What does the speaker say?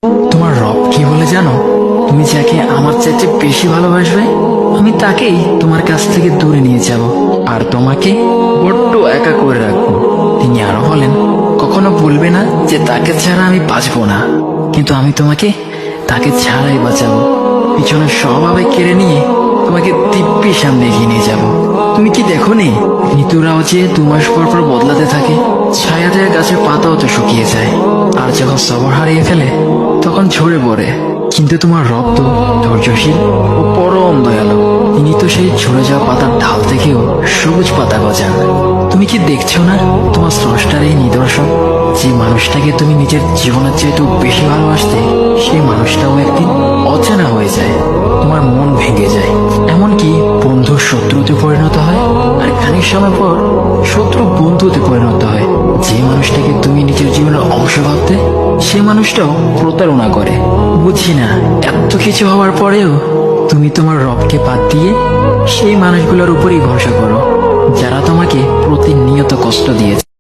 তোমার রব কি বলে জানো? তুমি যাকে আমার চাইতে বেশি ভালোবাসবে, আমি তাকেই তোমার কাছ থেকে দূরে নিয়ে যাব আর তোমাকে বড্ড একা করে রাখবো। তিনি আরো বলেন, কখনো বলবে না যে তাকে ছাড়া আমি বাঁচবো না, কিন্তু আমি তোমাকে তাকে ছাড়াই বাঁচাবো। পিছনে স্বভাবে কেড়ে নিয়ে তোমাকে দিব্যি সামনে এগিয়ে নিয়ে যাবো। তুমি কি দেখো নি, ঋতুরাও যে 2 মাস পর পর বদলাতে থাকে। ছায়া দেওয়া গাছের পাতাও তো শুকিয়ে যায়, আর যখন সবর হারিয়ে ফেলে তখন ঝরে পড়ে। কিন্তু তোমার রব তো ধৈর্যশীল ও পরম দয়ালু। তিনি তো সেই ঝরে যাওয়া পাতার ঢাল থেকেও সবুজ পাতা গজান। তুমি কি দেখছো না, তোমার স্রষ্টার এই নিদর্শন? যে মানুষটাকে তুমি নিজের জীবনের চাইতেও বেশি ভালোবাসতে, সেই মানুষটাও একদিন অচেনা হয়ে যায়, তোমার মন ভেঙে যায়, এমনকি বন্ধু শত্রুতে পরিণত হয়। আর খানিক সময় পর শত্রু বন্ধুতে পরিণত হয়। যে মানুষটাকে তুমি নিজের জীবনের অংশ ভাবতে, সে মানুষটাও প্রতারণা করে। বুঝি না, এত কিছু হওয়ার পরেও তুমি তোমার রবকে বাদ দিয়ে সেই মানুষগুলোর উপরই ভরসা করো, যারা তোমাকে প্রতিনিয়ত কষ্ট দিয়েছে।